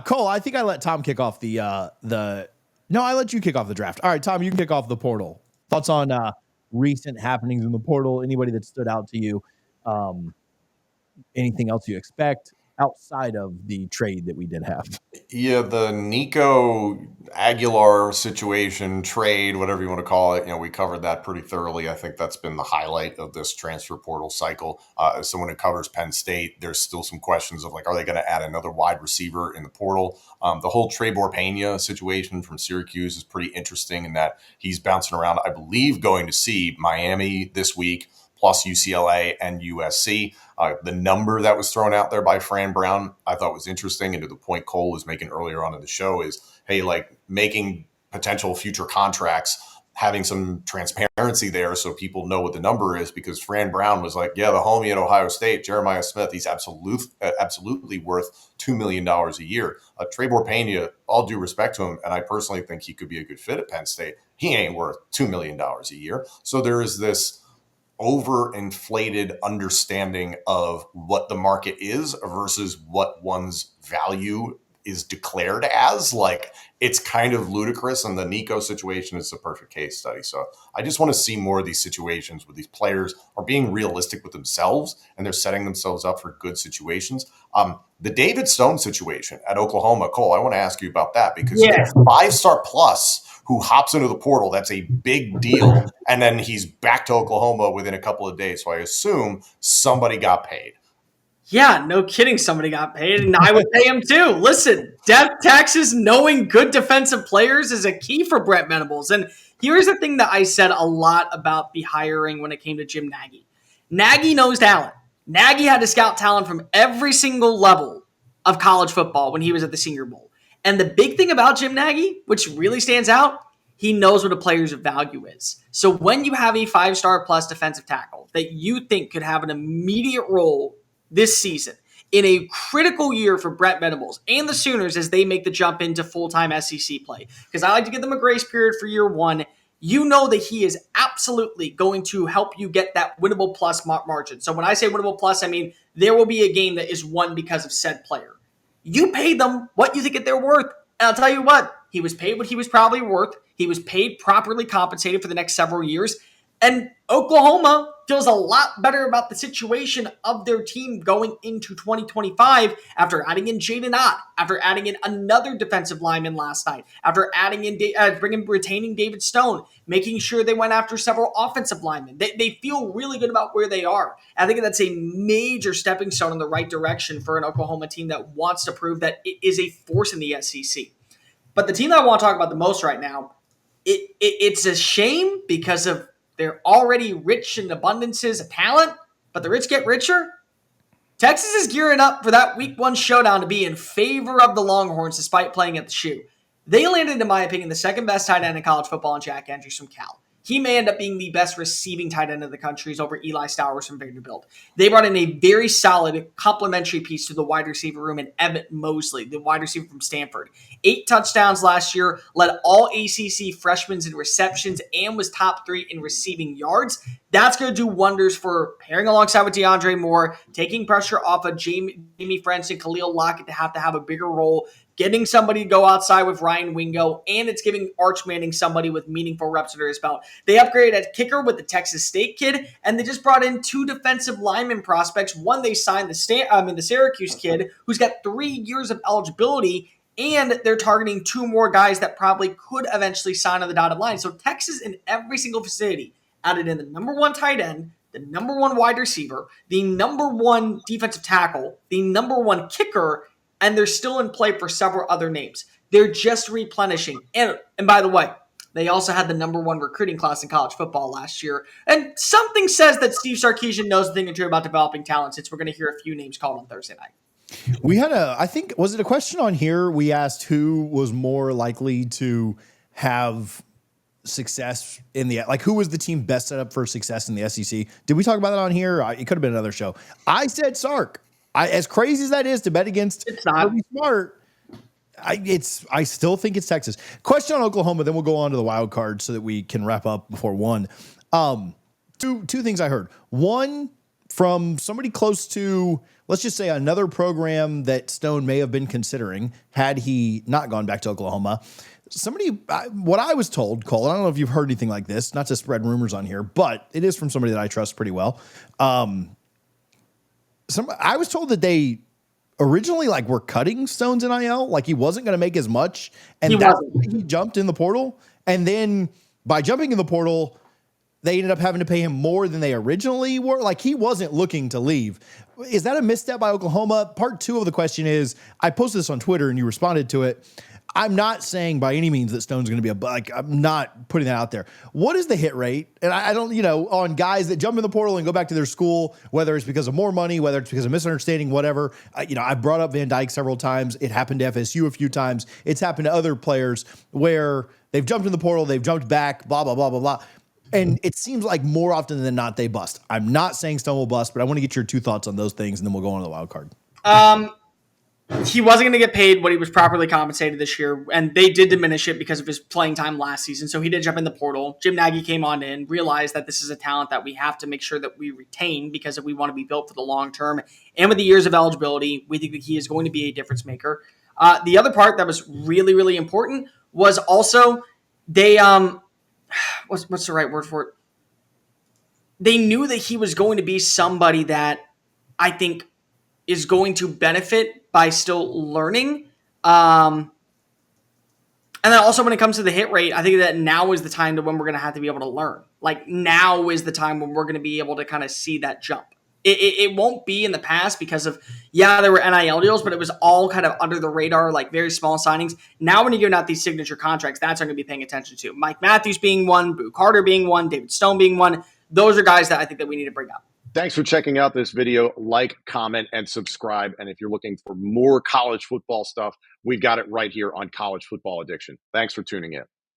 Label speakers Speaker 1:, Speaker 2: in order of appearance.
Speaker 1: Cole, I think I let Tom kick off No, I let you kick off the draft. All right, Tom, you can kick off the portal. Thoughts on recent happenings in the portal? Anybody that stood out to you? Anything else you expect outside of the trade that we did have?
Speaker 2: Yeah, the Nico Aguilar situation, trade, whatever you want to call it, we covered that pretty thoroughly. I think that's been the highlight of this transfer portal cycle. As someone who covers Penn State, there's still some questions of are they going to add another wide receiver in the portal? The whole Trebor Pena situation from Syracuse is pretty interesting in that he's bouncing around, I believe, going to see Miami this week, plus UCLA and USC. The number that was thrown out there by Fran Brown, I thought was interesting. And to the point Cole was making earlier on in the show is, hey, making potential future contracts, having some transparency there so people know what the number is, because Fran Brown was like, yeah, the homie at Ohio State, Jeremiah Smith, he's absolutely worth $2 million a year. Trebor Pena, all due respect to him, and I personally think he could be a good fit at Penn State, he ain't worth $2 million a year. So there is this overinflated understanding of what the market is versus what one's value is declared as. It's kind of ludicrous, and the Nico situation is a perfect case study. So I just want to see more of these situations where these players are being realistic with themselves and they're setting themselves up for good situations. The David Stone situation at Oklahoma, Cole, I want to ask you about that, because you get a 5-star plus who hops into the portal. That's a big deal. And then he's back to Oklahoma within a couple of days. So I assume somebody got paid.
Speaker 3: Yeah, no kidding. Somebody got paid, and I would pay him too. Listen, depth taxes, knowing good defensive players is a key for Brent Venables. And here's the thing that I said a lot about the hiring when it came to Jim Nagy. Nagy knows talent. Nagy had to scout talent from every single level of college football when he was at the Senior Bowl. And the big thing about Jim Nagy, which really stands out, he knows what a player's value is. So when you have a 5-star plus defensive tackle that you think could have an immediate role this season in a critical year for Brent Venables and the Sooners as they make the jump into full-time SEC play, because I like to give them a grace period for year one, you know that he is absolutely going to help you get that winnable plus margin. So when I say winnable plus, I mean there will be a game that is won because of said player. You pay them what you think they're worth. And I'll tell you what, he was paid what he was probably worth. He was paid properly compensated for the next several years. And Oklahoma feels a lot better about the situation of their team going into 2025 after adding in Jaden Ott, after adding in another defensive lineman last night, after adding in retaining David Stone, making sure they went after several offensive linemen. They feel really good about where they are. I think that's a major stepping stone in the right direction for an Oklahoma team that wants to prove that it is a force in the SEC. But the team that I want to talk about the most right now, it's a shame because of they're already rich in abundances of talent, but the rich get richer. Texas is gearing up for that week one showdown to be in favor of the Longhorns despite playing at the shoe. They landed, in my opinion, the second best tight end in college football in Jack Andrews from Cal. He may end up being the best receiving tight end of the country over Eli Stowers from Vanderbilt. They brought in a very solid complementary piece to the wide receiver room in Emmett Mosley, the wide receiver from Stanford. 8 touchdowns last year, led all ACC freshmen in receptions, and was top 3 in receiving yards. That's going to do wonders for pairing alongside with DeAndre Moore, taking pressure off of Jamie French and Khalil Lockett to have a bigger role, getting somebody to go outside with Ryan Wingo, and it's giving Arch Manning somebody with meaningful reps under his belt. They upgraded at kicker with the Texas State kid, and they just brought in 2 defensive lineman prospects. One, they signed the Syracuse kid, who's got 3 years of eligibility, and they're targeting 2 more guys that probably could eventually sign on the dotted line. So Texas, in every single facility, added in the number 1 tight end, the number 1 wide receiver, the number 1 defensive tackle, the number 1 kicker, and they're still in play for several other names. They're just replenishing. And by the way, they also had the number 1 recruiting class in college football last year. And something says that Steve Sarkisian knows a thing or two about developing talent, since we're going to hear a few names called on Thursday night.
Speaker 1: We had I think, was it a question on here? We asked who was more likely to have success in who was the team best set up for success in the SEC? Did we talk about that on here? It could have been another show. I said Sark. As crazy as that is to bet against,
Speaker 3: it's not
Speaker 1: smart. I still think it's Texas. Question on Oklahoma, then we'll go on to the wild card so that we can wrap up before 1. Two things I heard. One, from somebody close to, let's just say, another program that Stone may have been considering had he not gone back to Oklahoma. What I was told, Cole, I don't know if you've heard anything like this, not to spread rumors on here, but it is from somebody that I trust pretty well. I was told that they originally were cutting Stone's NIL, he wasn't going to make as much, and he jumped in the portal, and then by jumping in the portal, they ended up having to pay him more than they originally were. He wasn't looking to leave. Is that a misstep by Oklahoma? Part two of the question is, I posted this on Twitter and you responded to it. I'm not saying by any means that Stone's going to be I'm not putting that out there. What is the hit rate? And I don't, on guys that jump in the portal and go back to their school, whether it's because of more money, whether it's because of misunderstanding, whatever. I brought up Van Dyke several times. It happened to FSU a few times. It's happened to other players where they've jumped in the portal, they've jumped back, blah, blah, blah, blah, blah. And it seems like more often than not, they bust. I'm not saying Stone will bust, but I want to get your two thoughts on those things, and then we'll go on to the wild card.
Speaker 3: He wasn't going to get paid what he was properly compensated this year, and they did diminish it because of his playing time last season. So he did jump in the portal. Jim Nagy came on in, realized that this is a talent that we have to make sure that we retain because if we want to be built for the long term. And with the years of eligibility, we think that he is going to be a difference maker. The other part that was really, really important was also they what's the right word for it? They knew that he was going to be somebody that I think is going to benefit by still learning. And then also when it comes to the hit rate, I think that now is the time when we're going to have to be able to learn. Now is the time when we're going to be able to kind of see that jump. It won't be in the past because of, there were NIL deals, but it was all kind of under the radar, very small signings. Now when you're giving out these signature contracts, that's what I'm going to be paying attention to. Mike Matthews being one, Boo Carter being one, David Stone being one. Those are guys that I think that we need to bring up.
Speaker 4: Thanks for checking out this video. Like, comment, and subscribe. And if you're looking for more college football stuff, we've got it right here on College Football Addiction. Thanks for tuning in.